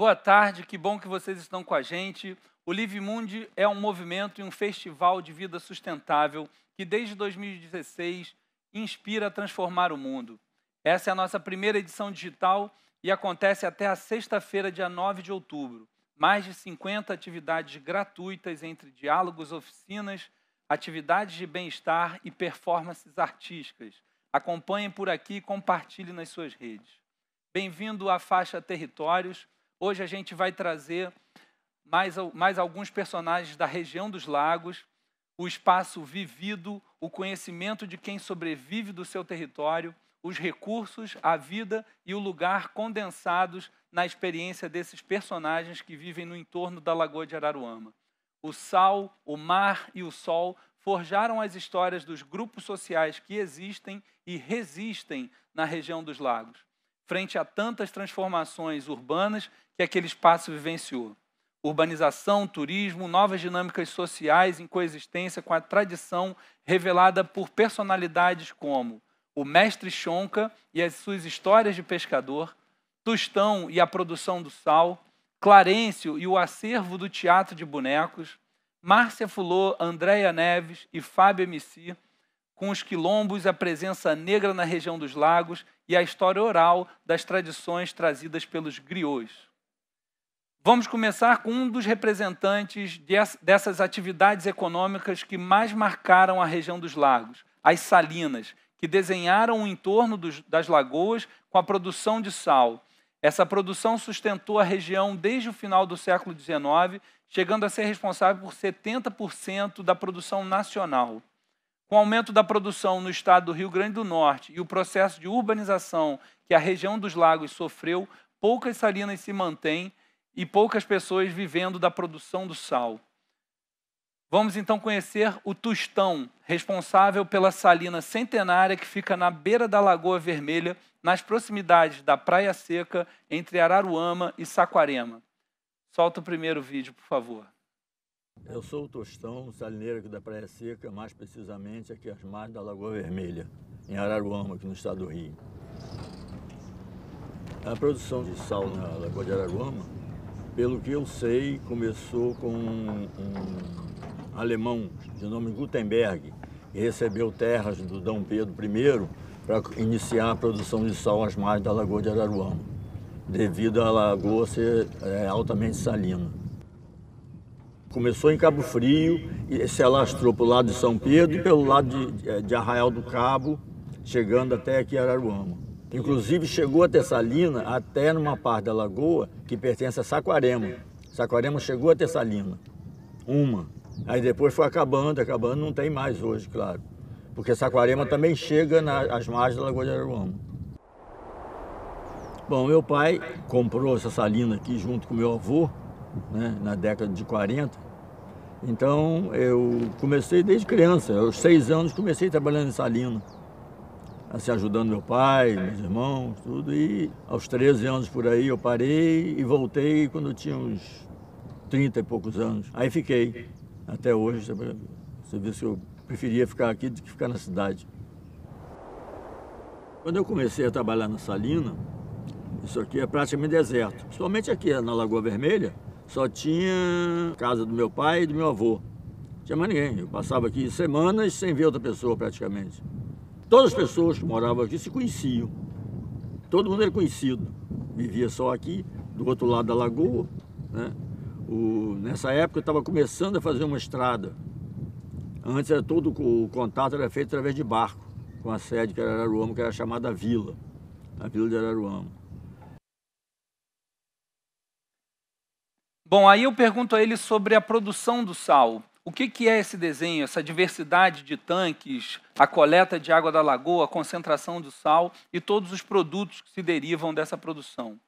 Boa tarde, que bom que vocês estão com a gente. O Live Mundi é um movimento e um festival de vida sustentável que desde 2016 inspira a transformar o mundo. Essa é a nossa primeira edição digital e acontece até a sexta-feira, dia 9 de outubro. Mais de 50 atividades gratuitas entre diálogos, oficinas, atividades de bem-estar e performances artísticas. Acompanhem por aqui e compartilhem nas suas redes. Bem-vindo à faixa Territórios. Hoje a gente vai trazer mais alguns personagens da região dos lagos, o espaço vivido, o conhecimento de quem sobrevive do seu território, os recursos, a vida e o lugar condensados na experiência desses personagens que vivem no entorno da Lagoa de Araruama. O sal, o mar e o sol forjaram as histórias dos grupos sociais que existem e resistem na região dos lagos, frente a tantas transformações urbanas que aquele espaço vivenciou. Urbanização, turismo, novas dinâmicas sociais em coexistência com a tradição revelada por personalidades como o Mestre Chonca e as suas histórias de pescador, Tostão e a produção do sal, Clarencio e o acervo do teatro de bonecos, Márcia Fulô, Andréia Neves e Fábio MC, com os quilombos, a presença negra na região dos lagos e a história oral das tradições trazidas pelos griots. Vamos começar com um dos representantes dessas atividades econômicas que mais marcaram a região dos lagos, as salinas, que desenharam o entorno das lagoas com a produção de sal. Essa produção sustentou a região desde o final do século XIX, chegando a ser responsável por 70% da produção nacional. Com o aumento da produção no estado do Rio Grande do Norte e o processo de urbanização que a região dos lagos sofreu, poucas salinas se mantêm e poucas pessoas vivendo da produção do sal. Vamos então conhecer o Tostão, responsável pela salina centenária que fica na beira da Lagoa Vermelha, nas proximidades da Praia Seca, entre Araruama e Saquarema. Solta o primeiro vídeo, por favor. Eu sou o Tostão, salineiro aqui da Praia Seca, mais precisamente aqui às margens da Lagoa Vermelha, em Araruama, aqui no estado do Rio. A produção de sal na Lagoa de Araruama, pelo que eu sei, começou com um alemão de nome Gutenberg, que recebeu terras do Dom Pedro I para iniciar a produção de sal às margens da Lagoa de Araruama, devido à lagoa ser altamente salina. Começou em Cabo Frio e se alastrou para o lado de São Pedro e pelo lado de Arraial do Cabo, chegando até aqui a Araruama. Inclusive chegou a ter salina até numa parte da lagoa que pertence a Saquarema. Saquarema chegou a ter salina, uma. Aí depois foi acabando, não tem mais hoje, claro. Porque Saquarema também chega às margens da Lagoa de Araruama. Bom, meu pai comprou essa salina aqui junto com meu avô, né, na década de 40. Então eu comecei desde criança, aos 6 anos comecei trabalhando em salina, assim, ajudando meu pai, meus irmãos, tudo. E aos 13 anos por aí eu parei e voltei quando eu tinha uns 30 e poucos anos. Aí fiquei até hoje. Você vê se eu preferia ficar aqui do que ficar na cidade. Quando eu comecei a trabalhar na salina, isso aqui é praticamente deserto. Principalmente aqui na Lagoa Vermelha, só tinha casa do meu pai e do meu avô. Não tinha mais ninguém. Eu passava aqui semanas sem ver outra pessoa praticamente. Todas as pessoas que moravam aqui se conheciam. Todo mundo era conhecido. Vivia só aqui, do outro lado da lagoa, né? Nessa época eu estava começando a fazer uma estrada. Antes todo o contato era feito através de barco, com a sede que era Araruama, que era chamada Vila, a Vila de Araruama. Bom, aí eu pergunto a ele sobre a produção do sal. O que é esse desenho, essa diversidade de tanques, a coleta de água da lagoa, a concentração do sal e todos os produtos que se derivam dessa produção?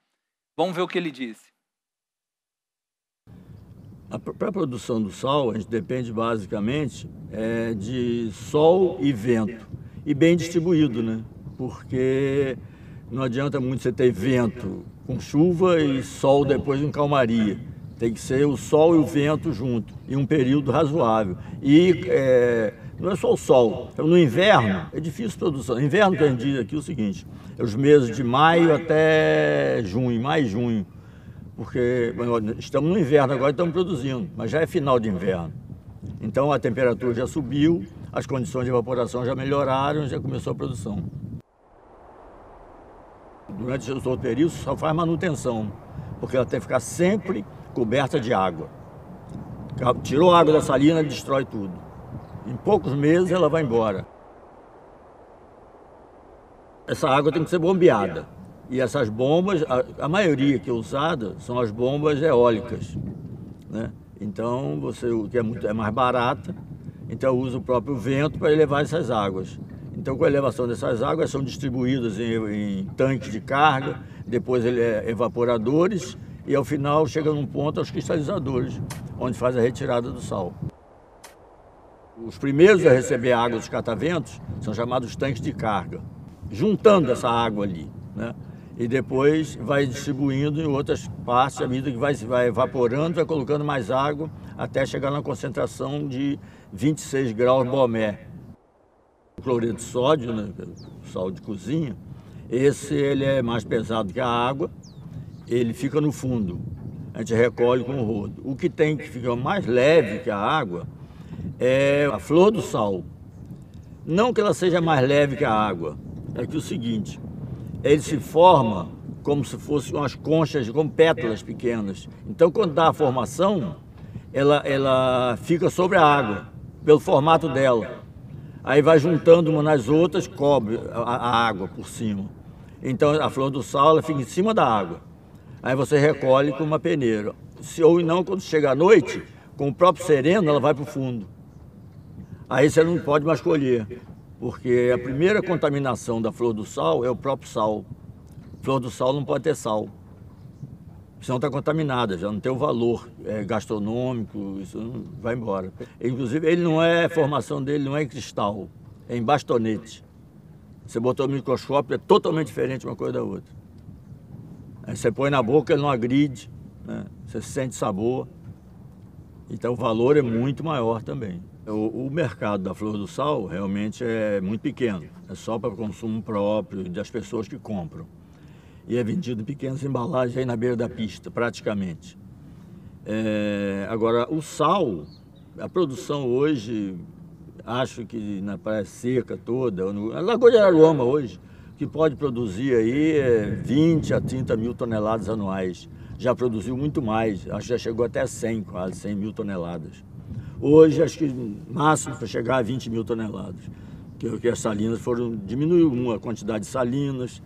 Vamos ver o que ele disse. Para a produção do sal, a gente depende basicamente de sol e vento, e bem distribuído, né? Porque não adianta muito você ter vento com chuva e sol depois em calmaria. Tem que ser o sol e o vento junto, em um período razoável. E não é só o sol. Então, no inverno é difícil produção. No inverno que a gente diz aqui é o seguinte, é os meses de maio até junho, maio e junho. porque estamos no inverno agora, estamos produzindo, mas já é final de inverno. Então a temperatura já subiu, as condições de evaporação já melhoraram, já começou a produção. Durante o seu período só faz manutenção, porque ela tem que ficar sempre coberta de água. Tirou a água da salina, destrói tudo. Em poucos meses ela vai embora. Essa água tem que ser bombeada. E essas bombas, a maioria que é usada são as bombas eólicas, né? Então, o que é mais barata, então usa o próprio vento para elevar essas águas. Então, com a elevação dessas águas, são distribuídas em tanques de carga, depois evaporadores, e ao final chega num ponto aos cristalizadores, onde faz a retirada do sal. Os primeiros a receber a água dos cataventos são chamados tanques de carga, juntando essa água ali, né? E depois vai distribuindo em outras partes, à medida que vai evaporando, vai colocando mais água, até chegar na concentração de 26 graus Bomé. O cloreto de sódio, né, o sal de cozinha, ele é mais pesado que a água, ele fica no fundo, a gente recolhe com o rodo. O que tem que ficar mais leve que a água é a flor do sal. Não que ela seja mais leve que a água, é que o seguinte, ele se forma como se fossem umas conchas, como pétalas pequenas. Então, quando dá a formação, ela fica sobre a água, pelo formato dela. Aí vai juntando uma nas outras, cobre a água por cima. Então, a flor do sal, ela fica em cima da água. Aí você recolhe com uma peneira. Ou não, quando chega à noite, com o próprio sereno, ela vai para o fundo. Aí você não pode mais colher, porque a primeira contaminação da flor do sal é o próprio sal. Flor do sal não pode ter sal, senão está contaminada, já não tem o valor gastronômico, isso vai embora. Inclusive, a formação dele não é em cristal, é em bastonete. Você botou no microscópio, é totalmente diferente uma coisa da outra. Aí você põe na boca, ele não agride, né? Você sente sabor, então o valor é muito maior também. O mercado da flor do sal realmente é muito pequeno, é só para consumo próprio das pessoas que compram. E é vendido em pequenas embalagens aí na beira da pista, praticamente. Agora, o sal, a produção hoje, acho que na Praia Seca toda, a Lagoa de Araruama hoje, que pode produzir aí 20 a 30 mil toneladas anuais. Já produziu muito mais, acho que já chegou até 100, quase 100 mil toneladas. Hoje, acho que máximo para chegar a 20 mil toneladas, que as salinas diminuiu a quantidade de salinas,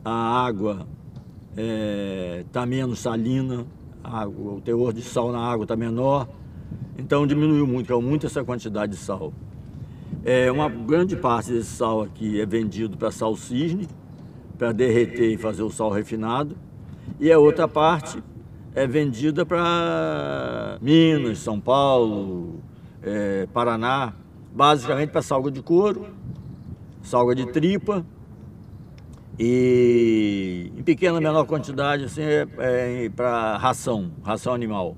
a água está menos salina, o teor de sal na água está menor, então diminuiu muito essa quantidade de sal. Uma grande parte desse sal aqui é vendido para sal cisne, para derreter e fazer o sal refinado, e a outra parte é vendida para Minas, São Paulo, Paraná, basicamente para salga de couro, salga de tripa e em pequena, menor quantidade assim, para ração animal.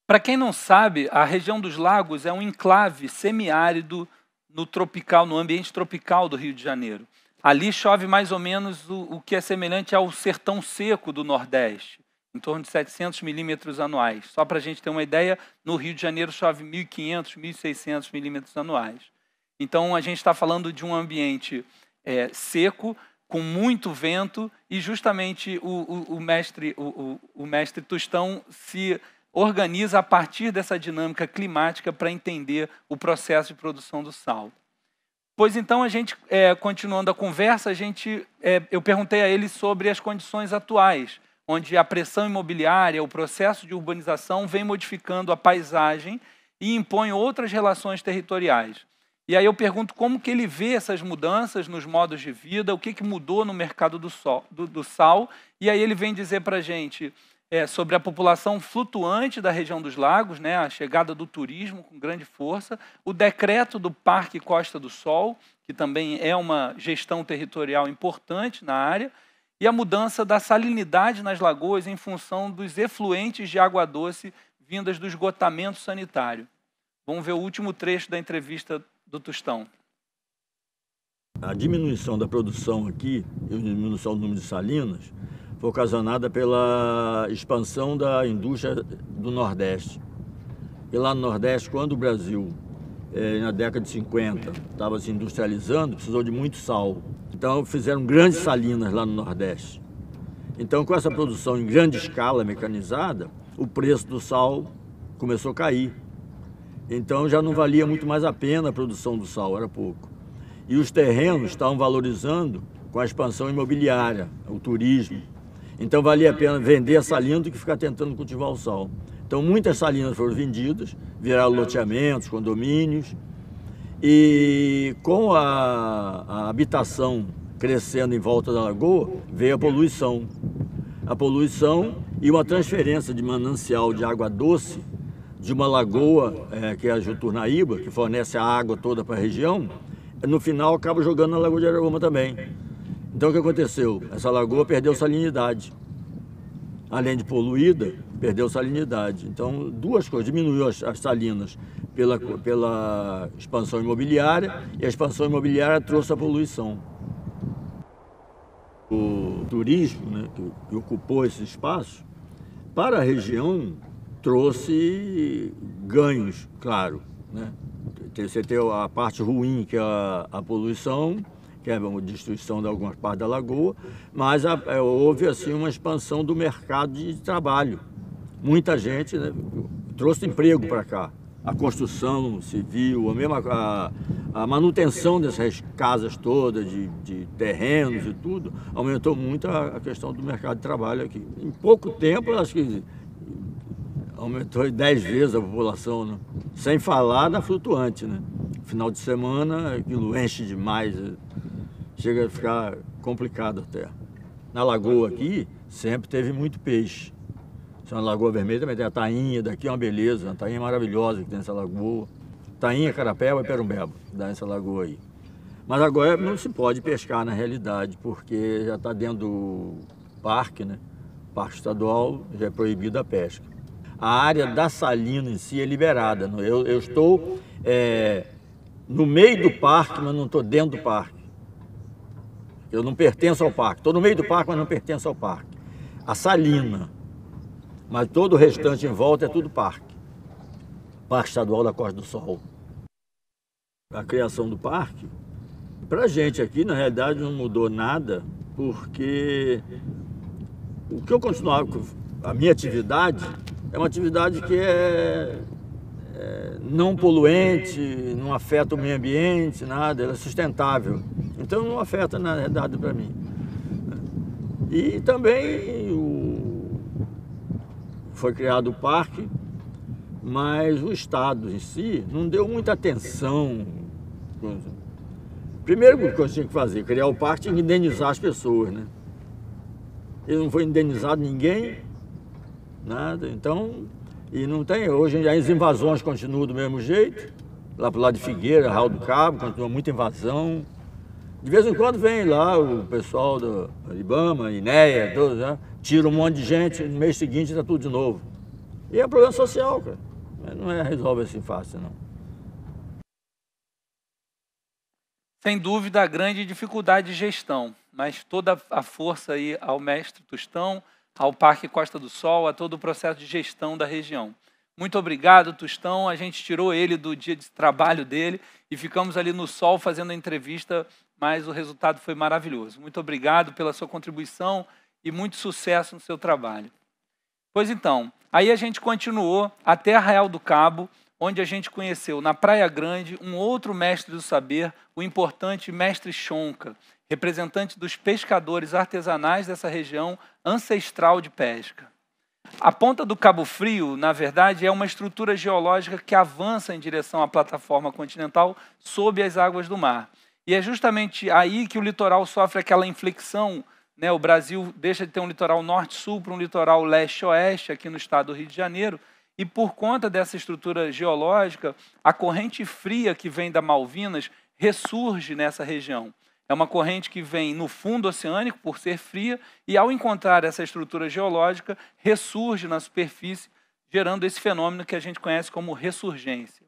Para quem não sabe, a região dos lagos é um enclave semiárido no ambiente tropical do Rio de Janeiro. Ali chove mais ou menos o que é semelhante ao sertão seco do Nordeste, em torno de 700 milímetros anuais. Só para a gente ter uma ideia, no Rio de Janeiro chove 1.500, 1.600 milímetros anuais. Então, a gente está falando de um ambiente seco, com muito vento, e justamente o mestre Tostão se organiza a partir dessa dinâmica climática para entender o processo de produção do sal. Pois então, a gente, continuando a conversa, eu perguntei a ele sobre as condições atuais, onde a pressão imobiliária, o processo de urbanização vem modificando a paisagem e impõe outras relações territoriais. E aí eu pergunto como que ele vê essas mudanças nos modos de vida, o que mudou no mercado do sal, e aí ele vem dizer para a gente sobre a população flutuante da região dos lagos, né, a chegada do turismo com grande força, o decreto do Parque Costa do Sol, que também é uma gestão territorial importante na área, e a mudança da salinidade nas lagoas em função dos efluentes de água doce vindas do esgotamento sanitário. Vamos ver o último trecho da entrevista do Tostão. A diminuição da produção aqui, a diminuição do número de salinas, foi ocasionada pela expansão da indústria do Nordeste. E lá no Nordeste, quando o Brasil, na década de 50, estava se industrializando, precisou de muito sal. Então fizeram grandes salinas lá no Nordeste. Então, com essa produção em grande escala mecanizada, o preço do sal começou a cair. Então já não valia muito mais a pena a produção do sal, era pouco. E os terrenos estavam valorizando com a expansão imobiliária, o turismo. Então valia a pena vender a salina do que ficar tentando cultivar o sal. Então muitas salinas foram vendidas, viraram loteamentos, condomínios. E com a habitação crescendo em volta da lagoa, veio a poluição. A poluição e uma transferência de manancial de água doce de uma lagoa, que é a Juturnaíba, que fornece a água toda para a região, no final acaba jogando na Lagoa de Araruama também. Então o que aconteceu? Essa lagoa perdeu salinidade. Além de poluída, perdeu salinidade. Então, duas coisas, diminuiu as salinas pela expansão imobiliária, e a expansão imobiliária trouxe a poluição. O turismo, né, que ocupou esse espaço, para a região trouxe ganhos, claro, né? Você tem a parte ruim, que é a poluição, que é a destruição de algumas partes da lagoa, mas houve assim uma expansão do mercado de trabalho. Muita gente, né, trouxe emprego para cá. A construção civil, a manutenção dessas casas todas, de terrenos e tudo, aumentou muito a questão do mercado de trabalho aqui. Em pouco tempo, acho que aumentou 10 vezes a população, né? Sem falar na flutuante, né? Final de semana, aquilo enche demais, chega a ficar complicado até. Na lagoa aqui, sempre teve muito peixe. Na Lagoa Vermelha também tem a tainha, daqui é uma beleza, uma tainha maravilhosa que tem nessa lagoa. Tainha, carapeba e perumbeba, que dá nessa lagoa aí. Mas agora não se pode pescar na realidade, porque já está dentro do parque, né? Parque estadual, já é proibida a pesca. A área da salina em si é liberada. Eu estou no meio do parque, mas não estou dentro do parque. Eu não pertenço ao parque. Estou no meio do parque, mas não pertenço ao parque. A salina. Mas todo o restante em volta é tudo parque. Parque Estadual da Costa do Sol. A criação do parque, para a gente aqui, na realidade, não mudou nada, porque o que eu continuava com a minha atividade é uma atividade que é não poluente, não afeta o meio ambiente, nada, ela é sustentável. Então não afeta na realidade para mim. E também foi criado o parque, mas o Estado em si não deu muita atenção. Primeiro que eu tinha que fazer, criar o parque, tinha que indenizar as pessoas, né? E não foi indenizado ninguém, nada, então, e não tem, hoje as invasões continuam do mesmo jeito, lá pro lado de Figueira, Raul do Cabo, continua muita invasão. De vez em quando vem lá o pessoal do IBAMA, INEA, todos, né? Tira um monte de gente, no mês seguinte está tudo de novo. E é problema social, cara. Não resolve assim fácil, não. Sem dúvida, a grande dificuldade de gestão, mas toda a força aí ao mestre Tustão, ao Parque Costa do Sol, a todo o processo de gestão da região. Muito obrigado, Tustão. A gente tirou ele do dia de trabalho dele e ficamos ali no sol fazendo a entrevista, mas o resultado foi maravilhoso. Muito obrigado pela sua contribuição e muito sucesso no seu trabalho. Pois então, aí a gente continuou até Arraial do Cabo, onde a gente conheceu na Praia Grande um outro mestre do saber, o importante mestre Chonca, representante dos pescadores artesanais dessa região ancestral de pesca. A ponta do Cabo Frio, na verdade, é uma estrutura geológica que avança em direção à plataforma continental sob as águas do mar. E é justamente aí que o litoral sofre aquela inflexão, né? O Brasil deixa de ter um litoral norte-sul para um litoral leste-oeste, aqui no estado do Rio de Janeiro, e por conta dessa estrutura geológica, a corrente fria que vem da Malvinas ressurge nessa região. É uma corrente que vem no fundo oceânico, por ser fria, e ao encontrar essa estrutura geológica, ressurge na superfície, gerando esse fenômeno que a gente conhece como ressurgência.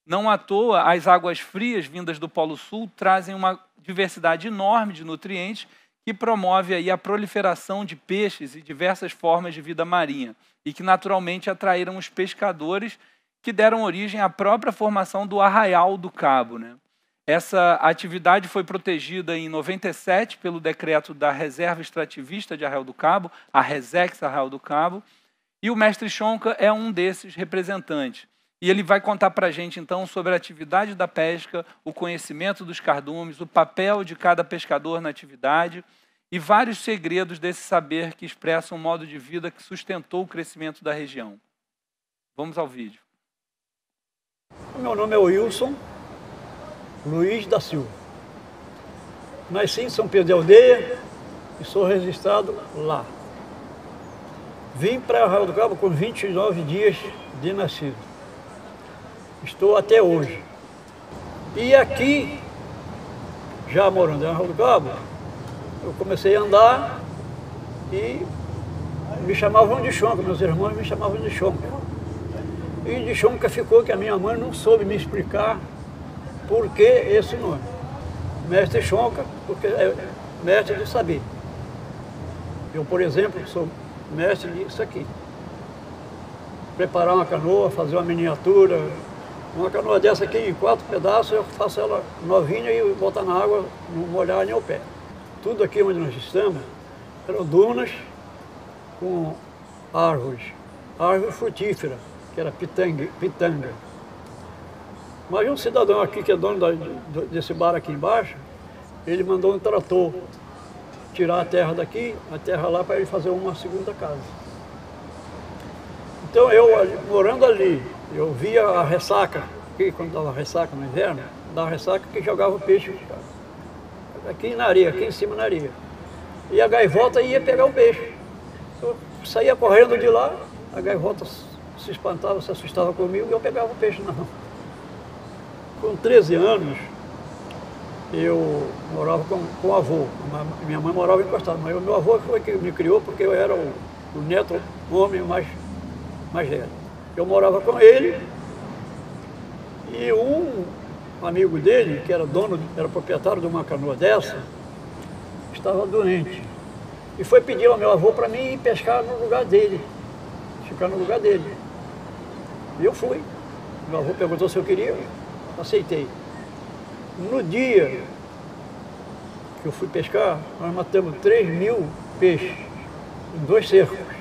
Não à toa, as águas frias vindas do Polo Sul trazem uma diversidade enorme de nutrientes que promove aí a proliferação de peixes e diversas formas de vida marinha, e que naturalmente atraíram os pescadores, que deram origem à própria formação do Arraial do Cabo, né? Essa atividade foi protegida em 97 pelo decreto da Reserva Extrativista de Arraial do Cabo, a Resex Arraial do Cabo, e o mestre Chonca é um desses representantes. E ele vai contar para a gente, então, sobre a atividade da pesca, o conhecimento dos cardumes, o papel de cada pescador na atividade e vários segredos desse saber que expressa um modo de vida que sustentou o crescimento da região. Vamos ao vídeo. Meu nome é Wilson Luiz da Silva. Nasci em São Pedro de Aldeia e sou registrado lá. Vim para Arraial do Cabo com 29 dias de nascido. Estou até hoje. E aqui, já morando em Arraial do Cabo, eu comecei a andar e me chamavam de Chonca, meus irmãos me chamavam de Chonca. E de Chonca ficou que a minha mãe não soube me explicar por que esse nome. Mestre Chonca, porque é mestre do saber. Eu, por exemplo, sou mestre disso aqui. Preparar uma canoa, fazer uma miniatura. Uma canoa dessa aqui em 4 pedaços, eu faço ela novinha e botar na água, não molhar nem o pé. Tudo aqui onde nós estamos eram dunas com árvores. Árvore frutífera, que era pitanga. Mas um cidadão aqui, que é dono desse bar aqui embaixo, ele mandou um trator tirar a terra daqui, a terra lá, para ele fazer uma segunda casa. Então eu, morando ali, eu via a ressaca, aqui, quando dava ressaca no inverno, dava ressaca que jogava o peixe aqui na areia, aqui em cima na areia. E a gaivota ia pegar o peixe. Eu saía correndo de lá, a gaivota se espantava, se assustava comigo e eu pegava o peixe na mão. Com 13 anos, eu morava com o avô. Minha mãe morava encostada, mas o meu avô foi que me criou porque eu era o neto, o homem mais velho. Eu morava com ele e um amigo dele, que era proprietário de uma canoa dessa, estava doente. E foi pedir ao meu avô para mim ir pescar no lugar dele, ficar no lugar dele. E eu fui. Meu avô perguntou se eu queria, eu aceitei. No dia que eu fui pescar, nós matamos 3.000 peixes, em 2 cercos.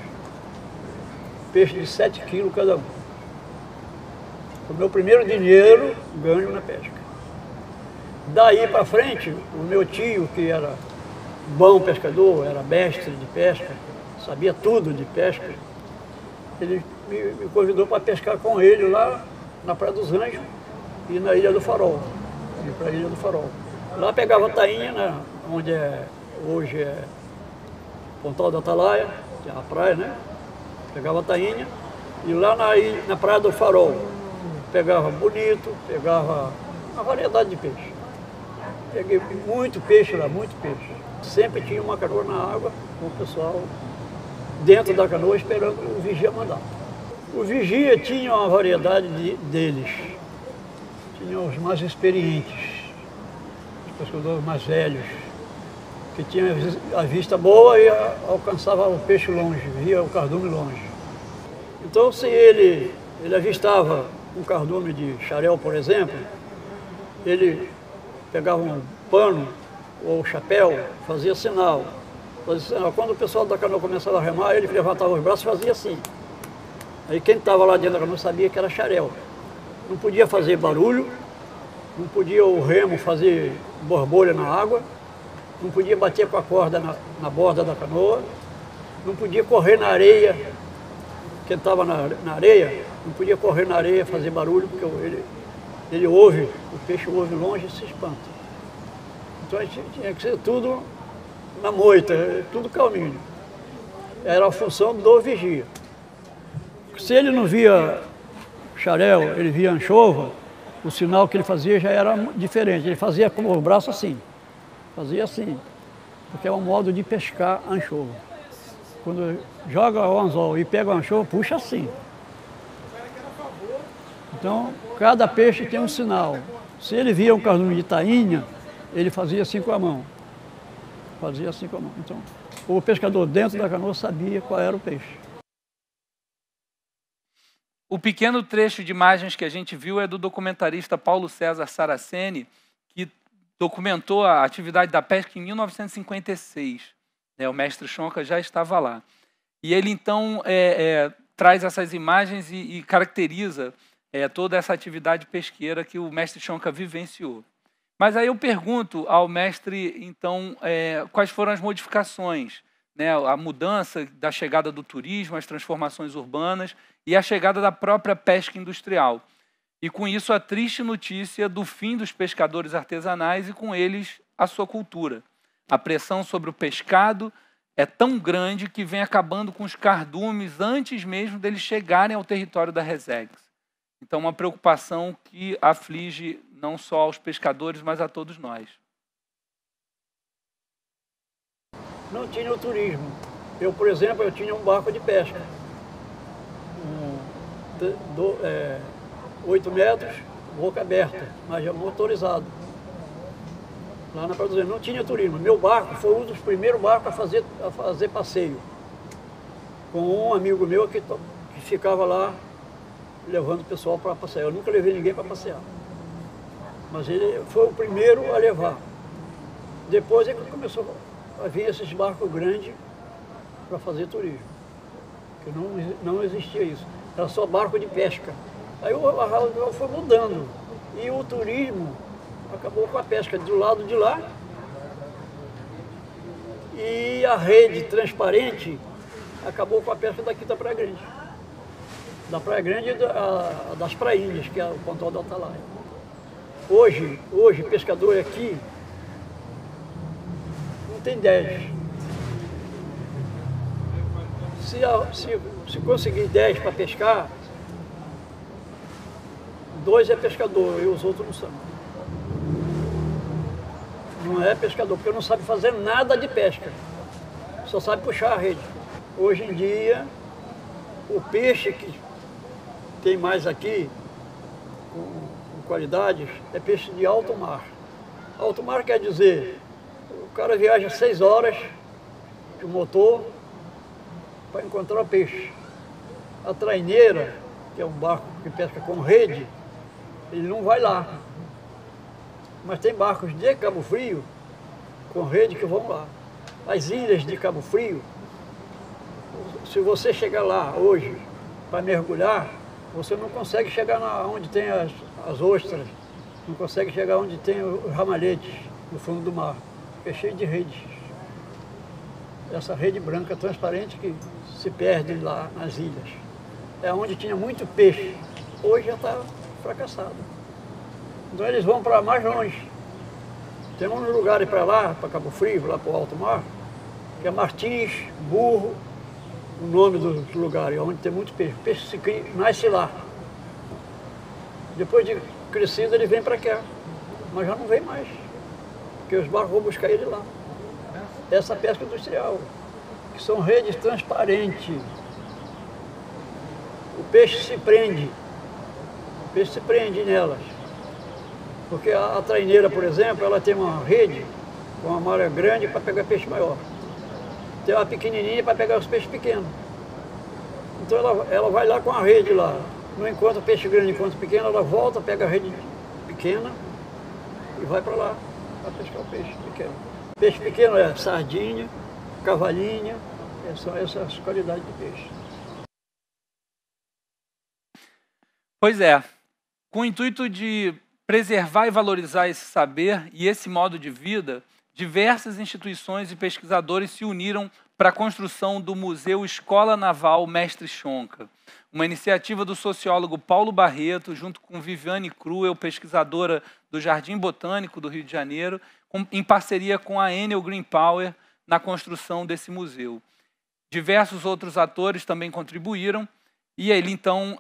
Peixe de 7 quilos cada um. Foi o meu primeiro dinheiro ganho na pesca. Daí para frente, o meu tio, que era bom pescador, era mestre de pesca, sabia tudo de pesca, ele me convidou para pescar com ele lá na Praia dos Anjos e na Ilha do Farol. E para a Ilha do Farol. Lá pegava tainha, né, onde hoje é Pontal da Atalaia, que é a praia, né? Pegava tainha e lá na Praia do Farol pegava bonito, pegava uma variedade de peixe. Peguei muito peixe lá, muito peixe. Sempre tinha uma canoa na água, com o pessoal dentro da canoa esperando o vigia mandar. O vigia tinha uma variedade deles. Tinha os mais experientes, os pescadores mais velhos, que tinham a vista boa e alcançava o peixe longe, via o cardume longe. Então, se ele avistava um cardume de xarel, por exemplo, ele pegava um pano ou chapéu, fazia sinal. Quando o pessoal da canoa começava a remar, ele levantava os braços e fazia assim. Aí quem estava lá dentro da canoa sabia que era xarel. Não podia fazer barulho, não podia o remo fazer borbolha na água, não podia bater com a corda na borda da canoa, não podia correr na areia, quem estava na areia, não podia correr na areia fazer barulho, porque ele ouve, o peixe ouve longe e se espanta. Então a gente tinha que ser tudo na moita, tudo calminho. Era a função do vigia. Se ele não via xarel, ele via anchova, o sinal que ele fazia já era diferente. Ele fazia com o braço assim, fazia assim, porque é um modo de pescar anchova. Quando joga o anzol e pega o anchova, puxa assim. Então, cada peixe tem um sinal. Se ele via um cardume de tainha, ele fazia assim com a mão. fazia assim com a mão. Então, o pescador dentro da canoa sabia qual era o peixe. O pequeno trecho de imagens que a gente viu é do documentarista Paulo César Saraceni, que documentou a atividade da pesca em 1956. O mestre Chonca já estava lá. E ele, então, traz essas imagens e caracteriza toda essa atividade pesqueira que o mestre Chonca vivenciou. Mas aí eu pergunto ao mestre, então, quais foram as modificações, né? A mudança da chegada do turismo, as transformações urbanas e a chegada da própria pesca industrial. E com isso a triste notícia do fim dos pescadores artesanais e com eles a sua cultura. A pressão sobre o pescado é tão grande que vem acabando com os cardumes antes mesmo deles chegarem ao território da Resex. Então, uma preocupação que aflige não só aos pescadores, mas a todos nós. Não tinha o turismo. Eu, por exemplo, eu tinha um barco de pesca. 8 metros, boca aberta, mas já motorizado. Lá na Praia do Zé, não tinha turismo. Meu barco foi um dos primeiros barcos a fazer passeio. Com um amigo meu que ficava lá levando o pessoal para passear. Eu nunca levei ninguém para passear. Mas ele foi o primeiro a levar. Depois é que começou a vir esses barcos grandes para fazer turismo. Porque não existia isso. Era só barco de pesca. Aí o arraial foi mudando. E o turismo acabou com a pesca do lado de lá. E a rede transparente acabou com a pesca daqui da Praia Grande. Da Praia Grande e das prainhas, que é o Pontal do Atalaia. Hoje, pescador aqui não tem 10. Se conseguir 10 para pescar, 2 é pescador e os outros não são. Não é pescador, porque não sabe fazer nada de pesca. Só sabe puxar a rede. Hoje em dia, o peixe que tem mais aqui, com qualidades, é peixe de alto mar. Alto mar quer dizer, o cara viaja 6 horas de motor para encontrar o peixe. A traineira, que é um barco que pesca com rede, ele não vai lá. Mas tem barcos de Cabo Frio com rede que vão lá. As ilhas de Cabo Frio, se você chegar lá hoje para mergulhar, você não consegue chegar onde tem as ostras, não consegue chegar onde tem os ramalhetes no fundo do mar. É cheio de redes. Essa rede branca transparente que se perde lá nas ilhas. É onde tinha muito peixe. Hoje já está fracassado. Então eles vão para mais longe. Tem uns lugares para lá, para Cabo Frio, lá para o alto mar, que é Martins, Burro, o nome dos lugares, onde tem muito peixe. O peixe nasce lá. Depois de crescido ele vem para cá, mas já não vem mais, porque os barcos vão buscar ele lá. Essa pesca industrial, que são redes transparentes. O peixe se prende nelas. Porque a traineira, por exemplo, ela tem uma rede com uma malha grande para pegar peixe maior. Tem uma pequenininha para pegar os peixes pequenos. Então ela vai lá com a rede lá. Não encontra peixe grande, encontra pequeno, ela volta, pega a rede pequena e vai para lá para pescar o peixe pequeno. Peixe pequeno é sardinha, cavalinha, são essas qualidades de peixe. Pois é, com o intuito de preservar e valorizar esse saber e esse modo de vida, diversas instituições e pesquisadores se uniram para a construção do Museu Escola Naval Mestre Chonca, uma iniciativa do sociólogo Paulo Barreto, junto com Viviane Cruel, pesquisadora do Jardim Botânico do Rio de Janeiro, em parceria com a Enel Green Power, na construção desse museu. Diversos outros atores também contribuíram, e ele, então,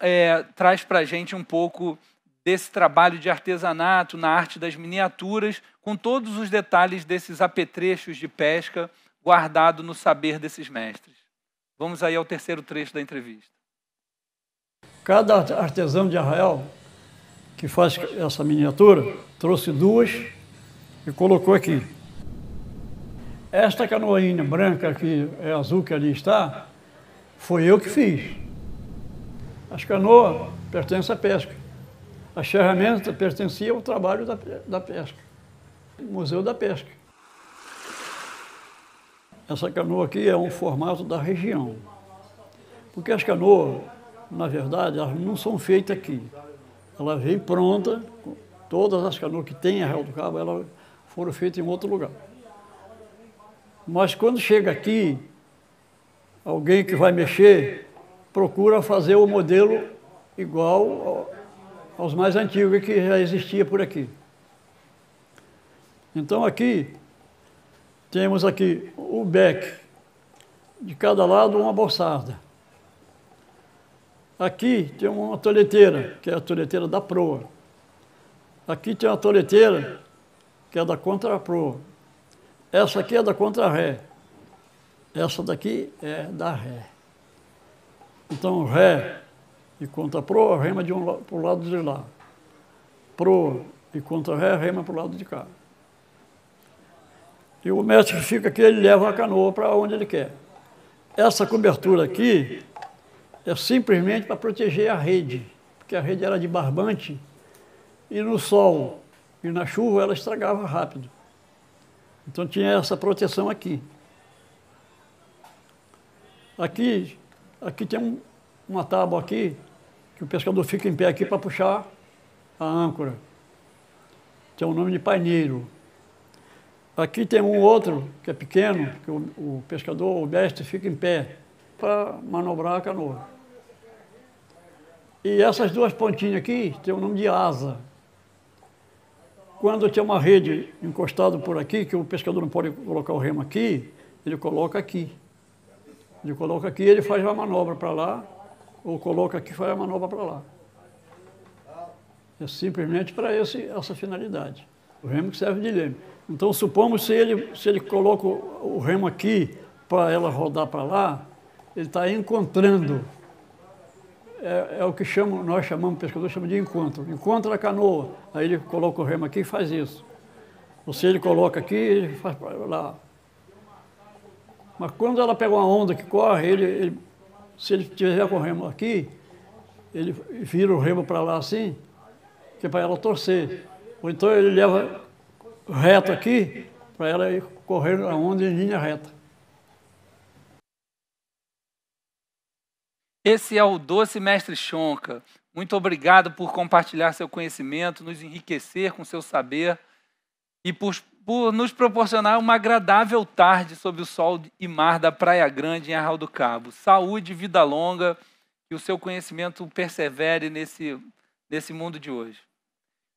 traz para a gente um pouco desse trabalho de artesanato na arte das miniaturas, com todos os detalhes desses apetrechos de pesca guardado no saber desses mestres. Vamos aí ao terceiro trecho da entrevista. Cada artesão de arraial que faz essa miniatura trouxe 2 e colocou aqui. Esta canoinha branca que é azul que ali está, foi eu que fiz. As canoas pertencem à pesca. As ferramentas pertenciam ao trabalho da pesca. Museu da Pesca. Essa canoa aqui é um formato da região. Porque as canoas, na verdade, elas não são feitas aqui. Ela vem pronta, todas as canoas que tem em Arraial do Cabo, elas foram feitas em outro lugar. Mas quando chega aqui, alguém que vai mexer, procura fazer o modelo igual aos mais antigos que já existia por aqui. Então aqui, temos aqui o beck, de cada lado uma bolsada. Aqui tem uma toleteira, que é a toleteira da proa. Aqui tem uma toleteira, que é da contra-proa. Essa aqui é da contra-ré. Essa daqui é da ré. Então, ré e contra-proa, rema para o lado de lá. Proa e contra-ré, rema para o lado de cá. E o mestre que fica aqui, ele leva a canoa para onde ele quer. Essa cobertura aqui é simplesmente para proteger a rede, porque a rede era de barbante e no sol e na chuva ela estragava rápido. Então tinha essa proteção aqui. Aqui tem uma tábua aqui, que o pescador fica em pé aqui para puxar a âncora. Tem o nome de paineiro. Aqui tem um outro, que é pequeno, que o pescador, o mestre, fica em pé para manobrar a canoa. E essas duas pontinhas aqui tem o nome de asa. Quando tem uma rede encostada por aqui, que o pescador não pode colocar o remo aqui, ele coloca aqui. Ele coloca aqui, ele faz a manobra para lá, ou coloca aqui e faz a manobra para lá. É simplesmente para essa finalidade. O remo que serve de leme. Então, supomos se ele coloca o remo aqui para ela rodar para lá, ele está encontrando. É o que nós chamamos, o pescador chama de encontro. Encontra a canoa, aí ele coloca o remo aqui e faz isso. Ou se ele coloca aqui, ele faz para lá. Mas quando ela pega uma onda que corre, se ele tiver com o remo aqui, ele vira o remo para lá assim, que é para ela torcer. Ou então ele leva reto aqui, para ela ir correndo a onda em linha reta. Esse é o Doce Mestre Chonca. Muito obrigado por compartilhar seu conhecimento, nos enriquecer com seu saber e por nos proporcionar uma agradável tarde sob o sol e mar da Praia Grande, em Arraial do Cabo. Saúde, vida longa, que o seu conhecimento persevere nesse mundo de hoje.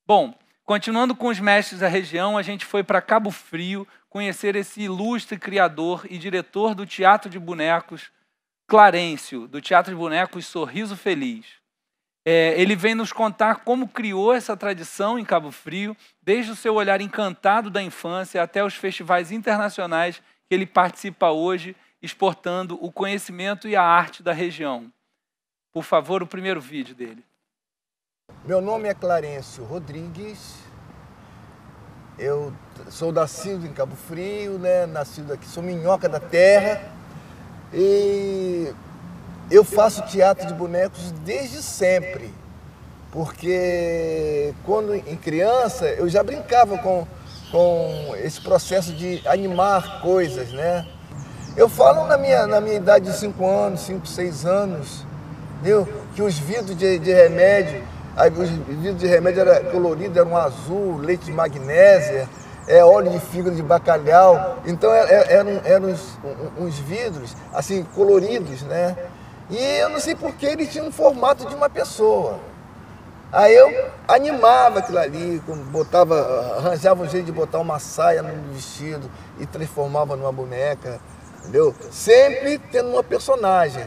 Bom, continuando com os mestres da região, a gente foi para Cabo Frio conhecer esse ilustre criador e diretor do Teatro de Bonecos, Clarencio, do Teatro de Bonecos Sorriso Feliz. Ele vem nos contar como criou essa tradição em Cabo Frio, desde o seu olhar encantado da infância até os festivais internacionais que ele participa hoje, exportando o conhecimento e a arte da região. Por favor, o primeiro vídeo dele. Meu nome é Clarencio Rodrigues, eu sou nascido em Cabo Frio, né? Nascido aqui, sou minhoca da terra e eu faço teatro de bonecos desde sempre, porque quando em criança eu já brincava com esse processo de animar coisas, né? Eu falo na minha idade de 5 anos, 5, 6 anos, viu? Que os vidros de remédio, os vidros de remédio eram coloridos, eram azul, leite de magnésia, óleo de fígado de bacalhau. Então eram uns vidros assim coloridos, né? E eu não sei por que eles tinham um formato de uma pessoa. Aí eu animava aquilo ali, arranjava um jeito de botar uma saia no vestido e transformava numa boneca, entendeu? Sempre tendo uma personagem.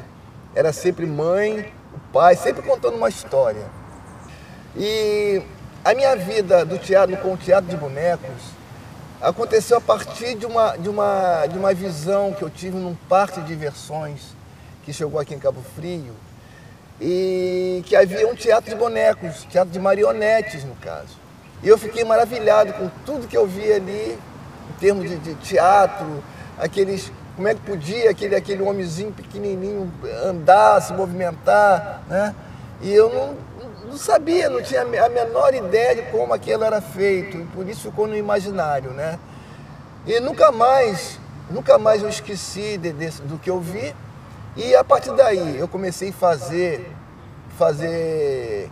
Era sempre mãe, o pai, sempre contando uma história. E a minha vida com o teatro de bonecos aconteceu a partir de uma visão que eu tive num parque de diversões que chegou aqui em Cabo Frio, e que havia um teatro de bonecos, teatro de marionetes, no caso. E eu fiquei maravilhado com tudo que eu vi ali, em termos de teatro, como é que podia aquele homenzinho pequenininho andar, se movimentar, né? E eu não sabia, não tinha a menor ideia de como aquilo era feito, e por isso ficou no imaginário, né? E nunca mais eu esqueci do que eu vi, e a partir daí eu comecei a fazer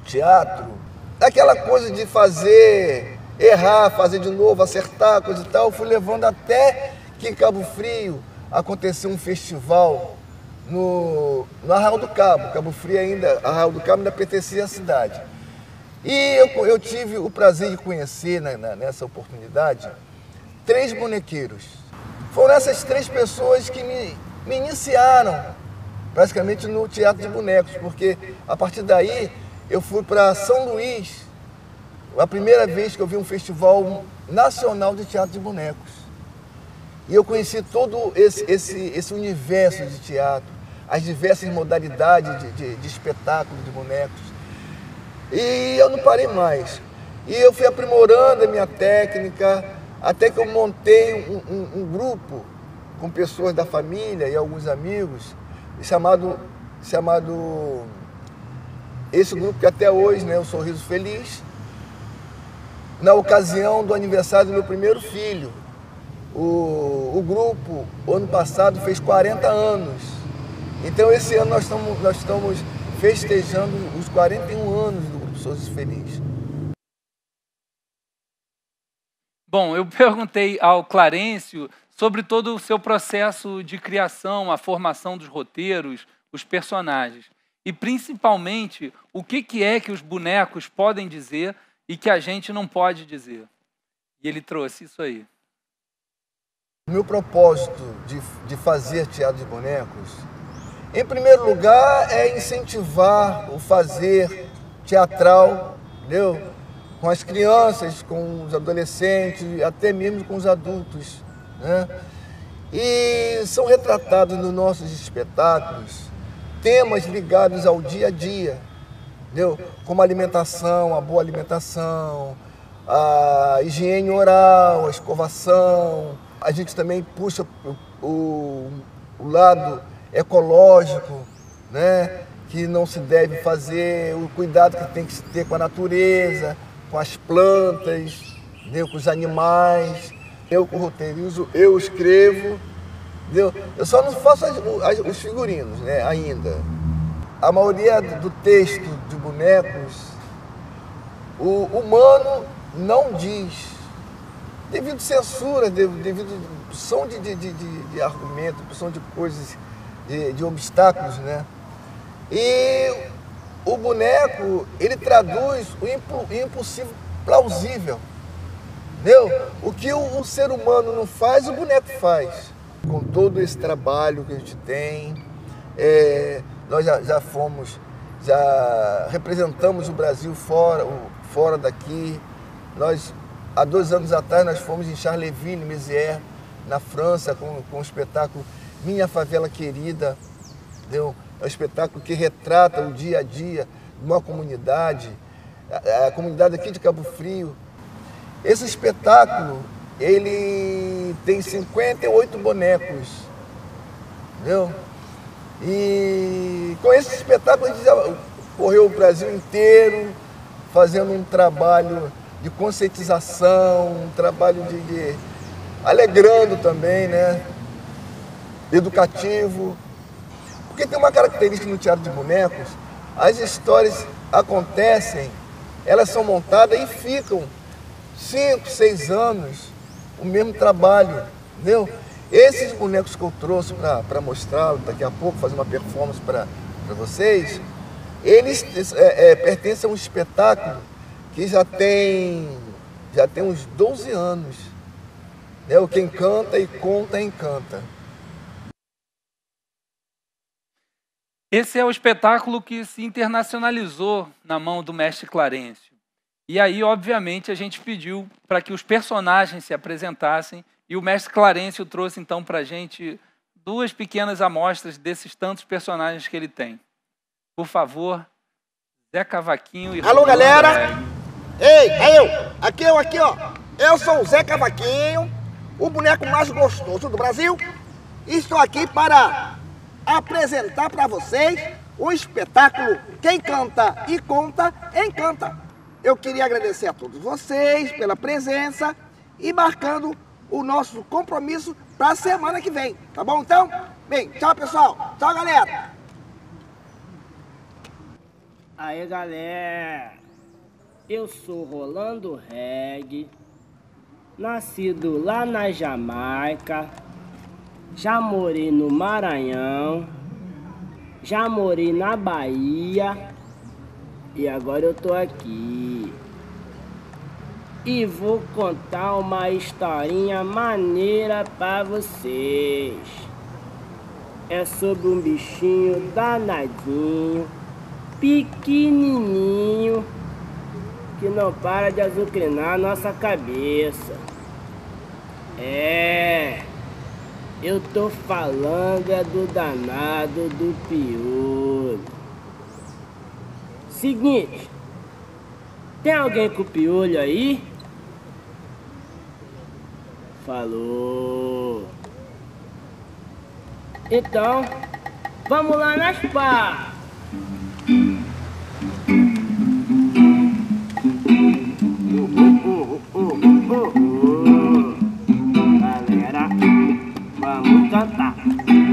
teatro, aquela coisa de fazer, errar, fazer de novo, acertar, coisa e tal. Eu fui levando até que em Cabo Frio aconteceu um festival no Arraial do Cabo. Cabo Frio Arraial do Cabo ainda pertencia à cidade. E eu tive o prazer de conhecer nessa oportunidade 3 bonequeiros. Foram essas 3 pessoas que me iniciaram praticamente no teatro de bonecos, porque a partir daí eu fui para São Luís, a primeira vez que eu vi um festival nacional de teatro de bonecos. E eu conheci todo esse universo de teatro, as diversas modalidades de espetáculo de bonecos. E eu não parei mais. E eu fui aprimorando a minha técnica, até que eu montei um grupo com pessoas da família e alguns amigos, chamado esse grupo que até hoje, né, o Sorriso Feliz, na ocasião do aniversário do meu primeiro filho. O grupo, o ano passado, fez 40 anos. Então esse ano nós estamos festejando os 41 anos do grupo Sorriso Feliz. Bom, eu perguntei ao Clarencio sobre todo o seu processo de criação, a formação dos roteiros, os personagens. E, principalmente, o que é que os bonecos podem dizer e que a gente não pode dizer. E ele trouxe isso aí. O meu propósito de fazer teatro de bonecos, em primeiro lugar, é incentivar o fazer teatral, entendeu? Com as crianças, com os adolescentes, até mesmo com os adultos, né? E são retratados nos nossos espetáculos temas ligados ao dia a dia, entendeu? Como a alimentação, a boa alimentação, a higiene oral, a escovação. A gente também puxa o lado ecológico, né? Que não se deve fazer, o cuidado que tem que se ter com a natureza, com as plantas, entendeu? Com os animais. Eu roteirizo, eu escrevo, entendeu? Eu só não faço os figurinos, né, ainda. A maioria do texto de bonecos, o humano não diz, devido a censura, devido a opção de argumento, opção de coisas, de obstáculos, né? E o boneco, ele traduz o impossível plausível. Entendeu? O que o ser humano não faz, o boneco faz. Com todo esse trabalho que a gente tem, nós já representamos o Brasil fora daqui. Há 2 anos atrás, nós fomos em Charleville, Mézières, na França, com o espetáculo Minha Favela Querida. Entendeu? É um espetáculo que retrata o dia a dia de uma comunidade, a comunidade aqui de Cabo Frio. Esse espetáculo, ele tem 58 bonecos, entendeu? E com esse espetáculo a gente já correu o Brasil inteiro, fazendo um trabalho de conscientização, um trabalho de alegrando também, né? Educativo. Porque tem uma característica no teatro de bonecos, as histórias acontecem, elas são montadas e ficam 5, 6 anos, o mesmo trabalho, entendeu? Esses bonecos que eu trouxe para mostrar daqui a pouco, fazer uma performance para vocês, eles pertencem a um espetáculo que já tem uns 12 anos. Né? Quem canta e conta, encanta. Esse é o espetáculo que se internacionalizou na mão do mestre Clarencio. E aí, obviamente, a gente pediu para que os personagens se apresentassem e o mestre Clarencio trouxe, então, para a gente 2 pequenas amostras desses tantos personagens que ele tem. Por favor, Zé Cavaquinho e... Alô, galera! Ei, é eu! Aqui, ó! Eu sou o Zé Cavaquinho, o boneco mais gostoso do Brasil. Estou aqui para apresentar para vocês o espetáculo Quem Canta e Conta, Encanta. Eu queria agradecer a todos vocês pela presença e marcando o nosso compromisso para a semana que vem, tá bom então? Bem, tchau pessoal, tchau galera! Aí galera, eu sou Rolando Reggae, nascido lá na Jamaica, já morei no Maranhão, já morei na Bahia e agora eu tô aqui. E vou contar uma historinha maneira pra vocês. É sobre um bichinho danadinho, pequenininho, que não para de azucrinar nossa cabeça. Eu tô falando do danado do piolho. Seguinte, tem alguém com piolho aí? Falou. Então, vamos lá nas pá. Galera, vamos cantar.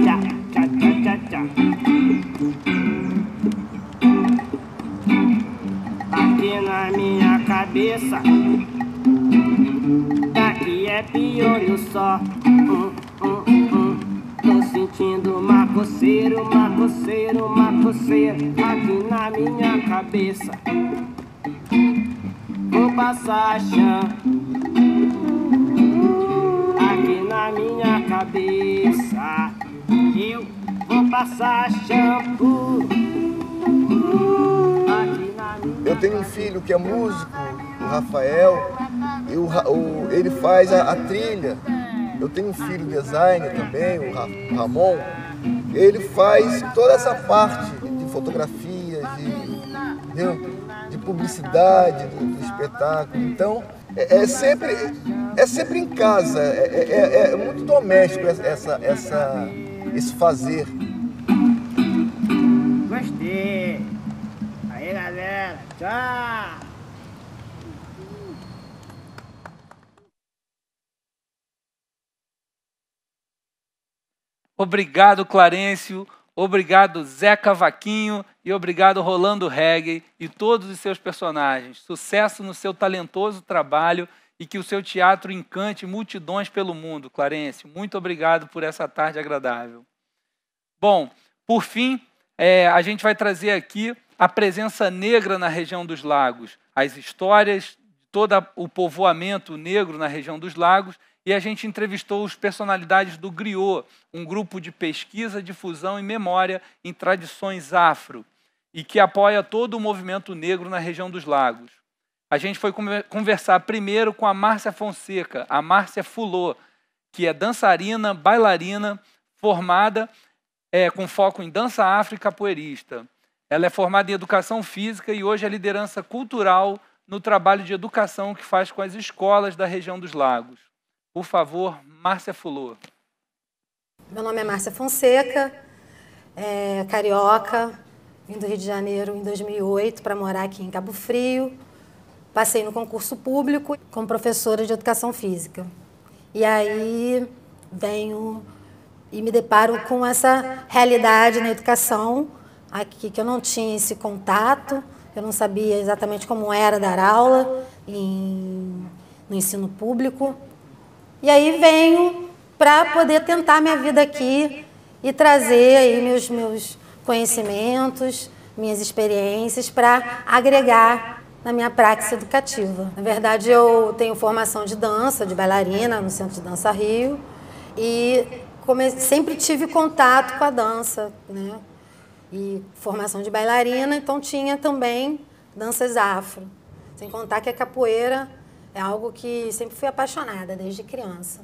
Tchá, tchá, tchá, tchá, tchá. Aqui na minha cabeça, daqui é piolho só. Tô sentindo uma coceira, uma coceira, uma coceira aqui na minha cabeça. Vou passar chão aqui na minha cabeça. Eu vou passar shampoo aqui na minha. Eu tenho um filho que é músico, o Rafael, e ele faz a trilha. Eu tenho um filho designer também, o Ramon. Ele faz toda essa parte de fotografia, de publicidade do espetáculo. Então, é sempre em casa, é muito doméstico esse fazer. Gostei. Aí, galera. Tchau. Obrigado, Clarencio. Obrigado, Zé Cavaquinho. E obrigado, Rolando Reggae e todos os seus personagens. Sucesso no seu talentoso trabalho e que o seu teatro encante multidões pelo mundo, Clarencio. Muito obrigado por essa tarde agradável. Bom, por fim, a gente vai trazer aqui a presença negra na região dos lagos, as histórias de todo o povoamento negro na região dos lagos, e a gente entrevistou as personalidades do Griot, um grupo de pesquisa, difusão e memória em tradições afro, e que apoia todo o movimento negro na região dos lagos. A gente foi conversar primeiro com a Márcia Fonseca, a Márcia Fulô, que é dançarina, bailarina, formada com foco em dança afro e capoeirista. Ela é formada em educação física e hoje é liderança cultural no trabalho de educação que faz com as escolas da região dos lagos. Por favor, Márcia Fulô. Meu nome é Márcia Fonseca, carioca, vim do Rio de Janeiro em 2008 para morar aqui em Cabo Frio. Passei no concurso público como professora de educação física. E aí venho e me deparo com essa realidade na educação aqui, que eu não tinha esse contato, eu não sabia exatamente como era dar aula no ensino público. E aí venho para poder tentar minha vida aqui e trazer aí meus conhecimentos, minhas experiências para agregar na minha prática educativa. Na verdade, eu tenho formação de dança, de bailarina no Centro de Dança Rio e sempre tive contato com a dança, né? E formação de bailarina, então tinha também danças afro. Sem contar que a capoeira é algo que sempre fui apaixonada desde criança.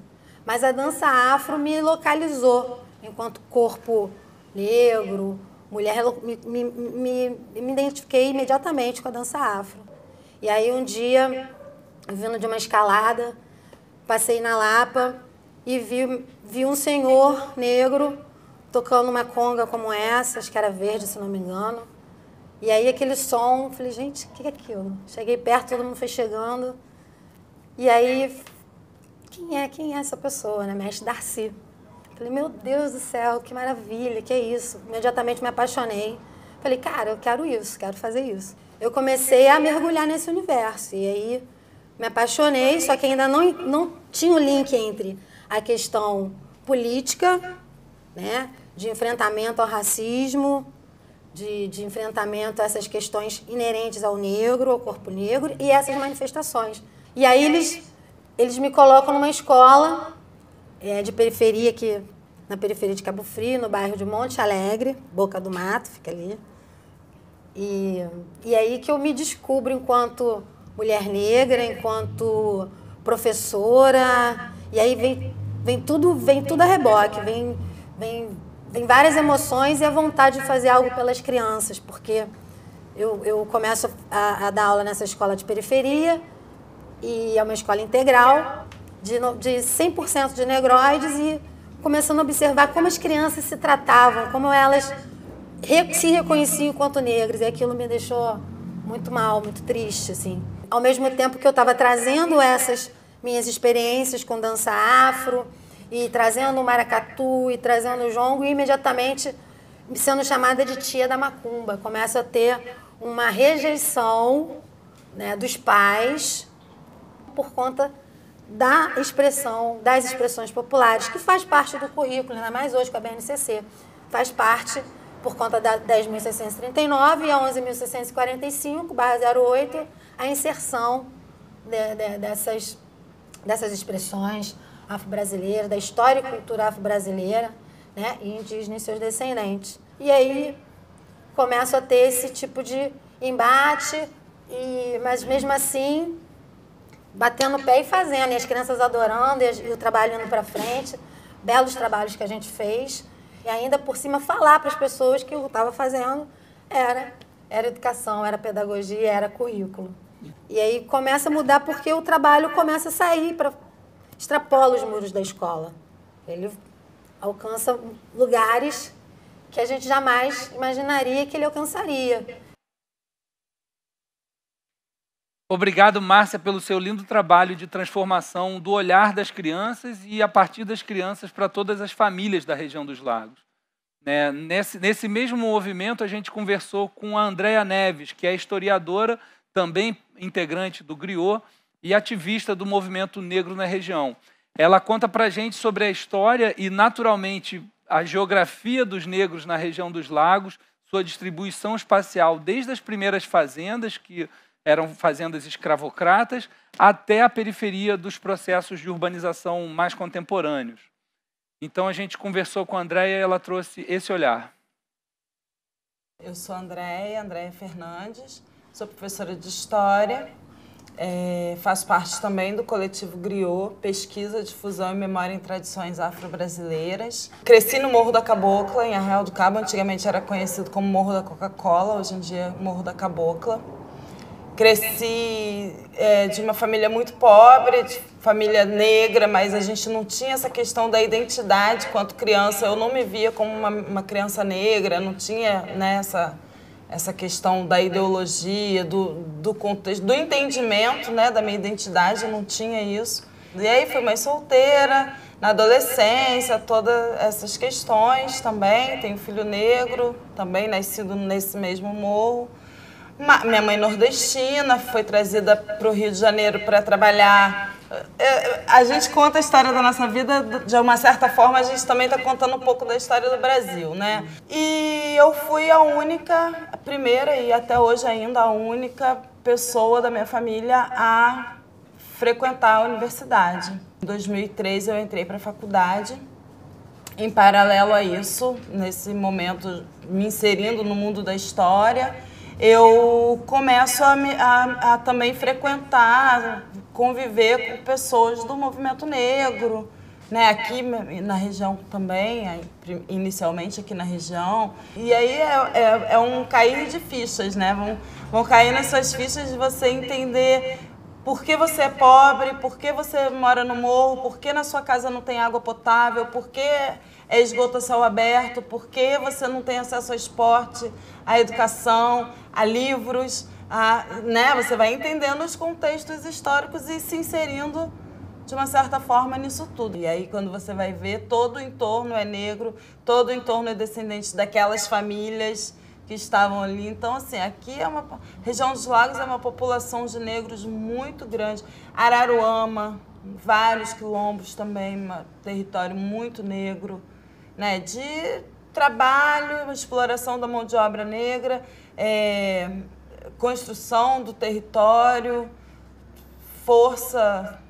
Mas a dança afro me localizou enquanto corpo negro, mulher, me identifiquei imediatamente com a dança afro. E aí um dia, vindo de uma escalada, passei na Lapa e vi um senhor negro tocando uma conga como essa, acho que era verde, se não me engano. E aí aquele som, falei, gente, o que é aquilo? Cheguei perto, todo mundo foi chegando. E aí, quem é essa pessoa, né? Mestre Darcy. Falei, meu Deus do céu, que maravilha, que é isso? Imediatamente me apaixonei. Falei, cara, eu quero isso, quero fazer isso. Eu comecei a mergulhar nesse universo. E aí me apaixonei, só que ainda não tinha um link entre a questão política, né? De enfrentamento ao racismo, de enfrentamento a essas questões inerentes ao negro, ao corpo negro, e essas manifestações. E aí eles me colocam numa escola de periferia, aqui na periferia de Cabo Frio, no bairro de Monte Alegre, Boca do Mato, fica ali. E aí que eu me descubro enquanto mulher negra, enquanto professora, e aí vem tudo a reboque, vem várias emoções e a vontade de fazer algo pelas crianças, porque eu começo a dar aula nessa escola de periferia, e é uma escola integral, de 100% de negroides, e começando a observar como as crianças se tratavam, como elas se reconheciam enquanto negras, e aquilo me deixou muito mal, muito triste, assim. Ao mesmo tempo que eu estava trazendo essas minhas experiências com dança afro, e trazendo o maracatu, e trazendo o jongo, e imediatamente sendo chamada de tia da macumba. Começo a ter uma rejeição, né, dos pais por conta das expressões populares, que faz parte do currículo, ainda mais hoje com a BNCC. Faz parte por conta da 10.639 e a 11.645/08, a inserção dessas expressões afro-brasileiras, da história e cultura afro-brasileira, né, e indígena e seus descendentes. E aí começo a ter esse tipo de embate, mas mesmo assim batendo o pé e fazendo, e as crianças adorando, e o trabalho indo para frente, belos trabalhos que a gente fez, e ainda por cima falar para as pessoas que eu estava fazendo era educação, era pedagogia, era currículo. E aí começa a mudar porque o trabalho começa a sair, extrapola os muros da escola. Ele alcança lugares que a gente jamais imaginaria que ele alcançaria. Obrigado, Márcia, pelo seu lindo trabalho de transformação do olhar das crianças e, a partir das crianças, para todas as famílias da região dos Lagos. Nesse mesmo movimento, a gente conversou com a Andréa Neves, que é historiadora, também integrante do Griot e ativista do movimento negro na região. Ela conta para a gente sobre a história e, naturalmente, a geografia dos negros na região dos Lagos, sua distribuição espacial desde as primeiras fazendas, que eram fazendas escravocratas, até a periferia dos processos de urbanização mais contemporâneos. Então, a gente conversou com a Andréa e ela trouxe esse olhar. Eu sou a Andréa Fernandes, sou professora de História, faço parte também do coletivo Griot, Pesquisa, Difusão e Memória em Tradições Afro-Brasileiras. Cresci no Morro da Cabocla, em Arraial do Cabo, antigamente era conhecido como Morro da Coca-Cola, hoje em dia Morro da Cabocla. Cresci de uma família muito pobre, de família negra, mas a gente não tinha essa questão da identidade quanto criança. Eu não me via como uma criança negra, não tinha, né, essa questão da ideologia, do contexto, do entendimento, né, da minha identidade, eu não tinha isso. E aí fui mãe solteira, na adolescência, todas essas questões também. Tenho filho negro, também nascido nesse mesmo morro. Minha mãe nordestina, foi trazida para o Rio de Janeiro para trabalhar. A gente conta a história da nossa vida, de uma certa forma, a gente também está contando um pouco da história do Brasil, né? E eu fui a primeira e até hoje ainda a única pessoa da minha família a frequentar a universidade. Em 2003 eu entrei para a faculdade. Em paralelo a isso, nesse momento, me inserindo no mundo da história, eu começo a também frequentar, conviver com pessoas do movimento negro, né? Aqui na região também, inicialmente aqui na região. E aí é um cair de fichas, né? Vão cair nessas fichas de você entender por que você é pobre, por que você mora no morro, por que na sua casa não tem água potável, por que é esgoto a céu aberto, por que você não tem acesso ao esporte, à educação, a livros, né? Você vai entendendo os contextos históricos e se inserindo de uma certa forma nisso tudo. E aí quando você vai ver, todo o entorno é negro, todo o entorno é descendente daquelas famílias que estavam ali. Então, assim, aqui é uma região dos lagos, é uma população de negros muito grande. Araruama, vários quilombos também, um território muito negro, né? De trabalho, exploração da mão de obra negra, construção do território, força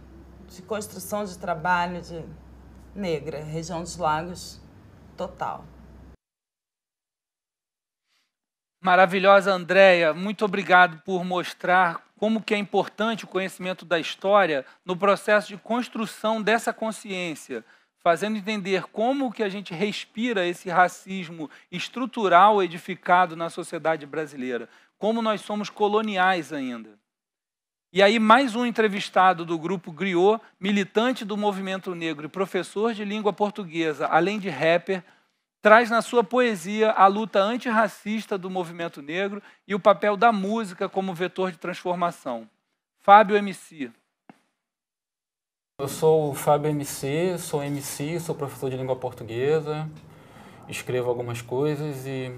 de construção de trabalho negra, região dos lagos total. Maravilhosa, Andréia. Muito obrigado por mostrar como que é importante o conhecimento da história no processo de construção dessa consciência, fazendo entender como que a gente respira esse racismo estrutural edificado na sociedade brasileira, como nós somos coloniais ainda. E aí mais um entrevistado do grupo Griot, militante do movimento negro e professor de língua portuguesa, além de rapper, traz na sua poesia a luta antirracista do movimento negro e o papel da música como vetor de transformação. Fábio MC. Eu sou o Fábio MC, sou professor de língua portuguesa, escrevo algumas coisas e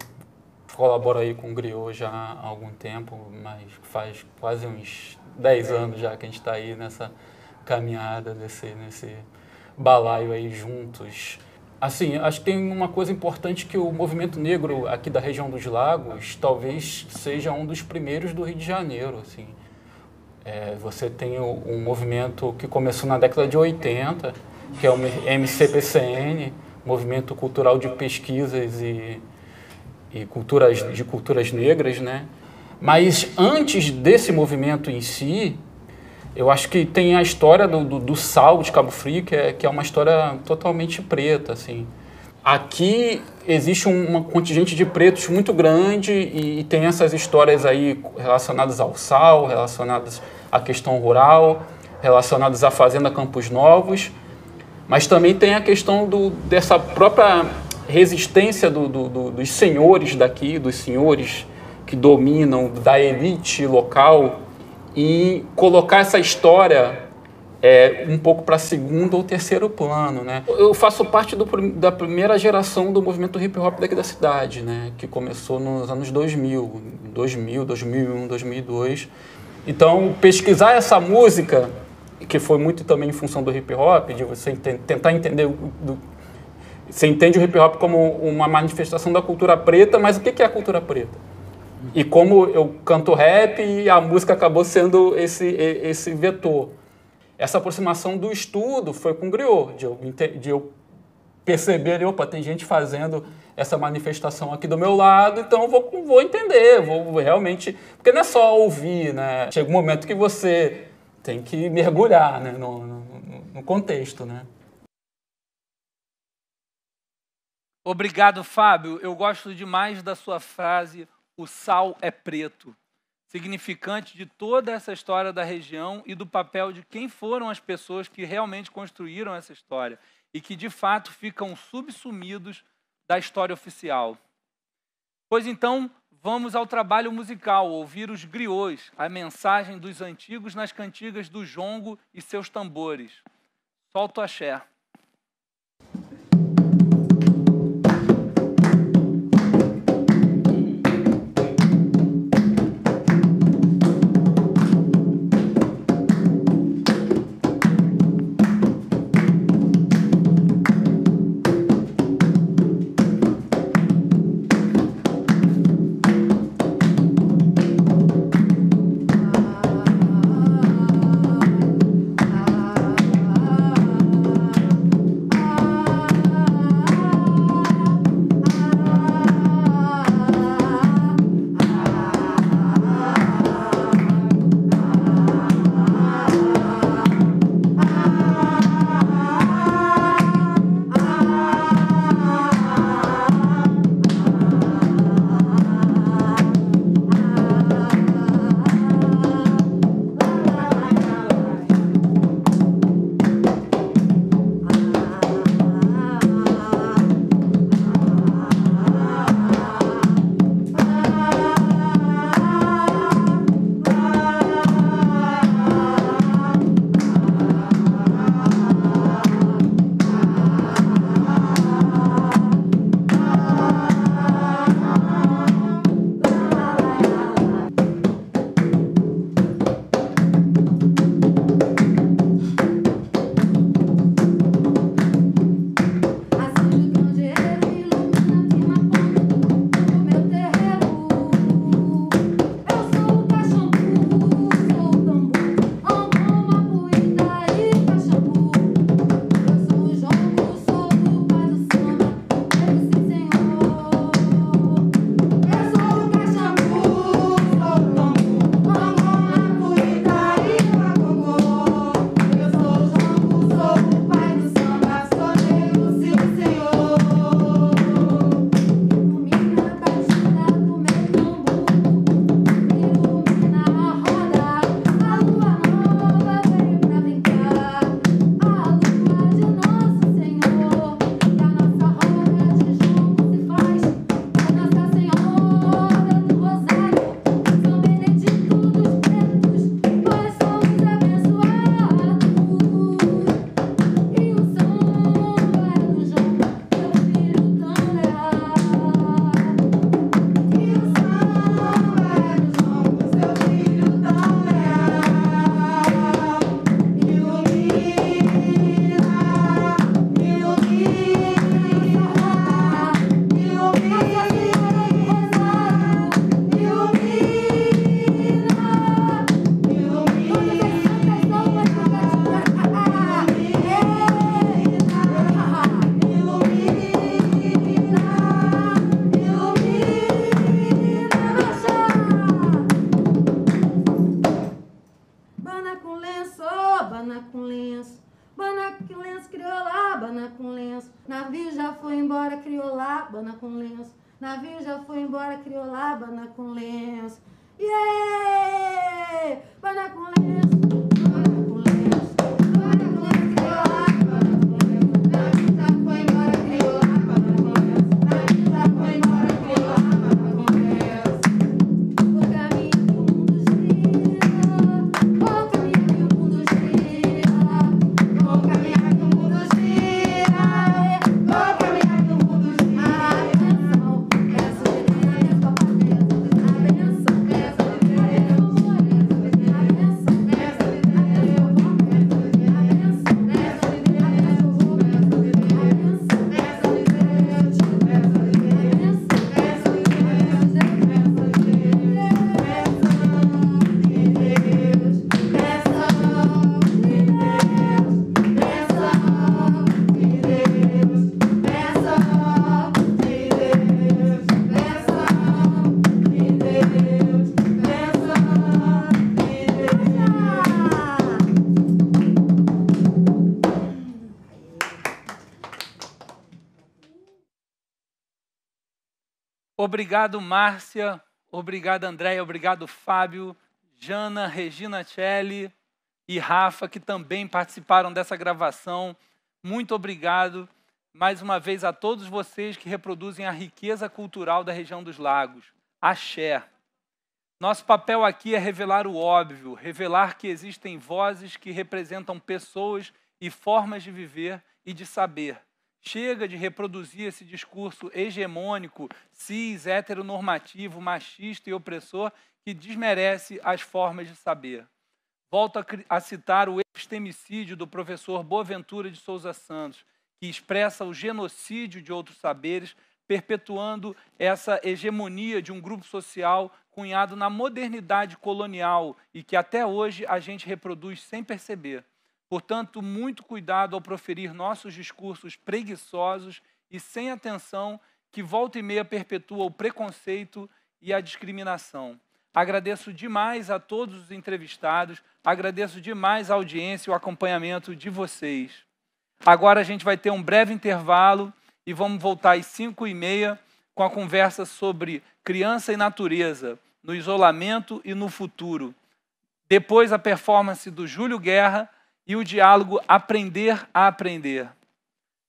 colaboro aí com o Griot já há algum tempo, mas faz quase uns 10 anos já que a gente está aí nessa caminhada, nesse balaio aí juntos. Assim, acho que tem uma coisa importante que o movimento negro aqui da região dos lagos talvez seja um dos primeiros do Rio de Janeiro, assim. Você tem um movimento que começou na década de 80, que é o MCPCN, Movimento Cultural de Pesquisas e culturas negras, né? Mas antes desse movimento em si, eu acho que tem a história do sal de Cabo Frio, que é uma história totalmente preta, assim. Aqui existe um contingente de pretos muito grande e tem essas histórias aí relacionadas ao sal, relacionadas à questão rural, relacionadas à Fazenda Campos Novos, mas também tem a questão dessa própria resistência dos senhores daqui, dos senhores que dominam, da elite local, e colocar essa história um pouco para segundo ou terceiro plano, né? Eu faço parte da primeira geração do movimento hip hop daqui da cidade, né? Que começou nos anos 2000, 2001, 2002. Então, pesquisar essa música, que foi muito também em função do hip hop, de você tentar entender você entende o hip hop como uma manifestação da cultura preta, mas o que é a cultura preta? E como eu canto rap e a música acabou sendo esse vetor. Essa aproximação do estudo foi com o Griot, de eu perceber, opa, tem gente fazendo essa manifestação aqui do meu lado, então eu vou entender, vou realmente... Porque não é só ouvir, né? Chega um momento que você tem que mergulhar, né, no contexto, né? Obrigado, Fábio. Eu gosto demais da sua frase, o sal é preto, significante de toda essa história da região e do papel de quem foram as pessoas que realmente construíram essa história e que, de fato, ficam subsumidos da história oficial. Pois então, vamos ao trabalho musical, ouvir os griots, a mensagem dos antigos nas cantigas do jongo e seus tambores. Solta o axé. com lenço. Navio já foi embora, crioula, abana com lenço. Yeah! Abana com lenço, abana com lenço. Abana com lenço, crioula, abana com lenço. Navio já foi embora, crioula, abana com lenço. Navio já foi embora, crioula, abana com lenço. O caminho que o mundo gira, o caminho que o mundo gira, o caminho que o mundo gira, o caminho que o mundo gira. Atenção, peço de Deus, atenção, peço de Deus, atenção, peço de Obrigado, Márcia. Obrigado, Andréia. Obrigado, Fábio, Jana, Regina Celli e Rafa, que também participaram dessa gravação. Muito obrigado, mais uma vez, a todos vocês que reproduzem a riqueza cultural da região dos lagos. Axé. Nosso papel aqui é revelar o óbvio, revelar que existem vozes que representam pessoas e formas de viver e de saber. Chega de reproduzir esse discurso hegemônico, cis, heteronormativo, machista e opressor que desmerece as formas de saber. Volto a citar o epistemicídio do professor Boaventura de Souza Santos, que expressa o genocídio de outros saberes, perpetuando essa hegemonia de um grupo social cunhado na modernidade colonial e que até hoje a gente reproduz sem perceber. Portanto, muito cuidado ao proferir nossos discursos preguiçosos e sem atenção, que volta e meia perpetua o preconceito e a discriminação. Agradeço demais a todos os entrevistados, agradeço demais a audiência e o acompanhamento de vocês. Agora a gente vai ter um breve intervalo e vamos voltar às 5h30 com a conversa sobre criança e natureza, no isolamento e no futuro. Depois a performance do Júlio Guerra e o diálogo Aprender a Aprender.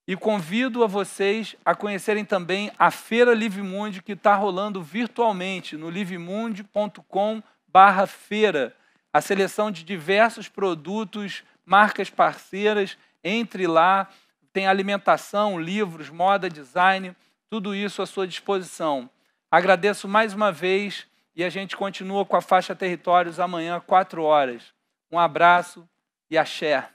E convido a vocês a conhecerem também a Feira Livemundi, que está rolando virtualmente no livemundi.com/feira. A seleção de diversos produtos, marcas parceiras, entre lá, tem alimentação, livros, moda, design, tudo isso à sua disposição. Agradeço mais uma vez e a gente continua com a Faixa Territórios amanhã, 4 horas. Um abraço e axé.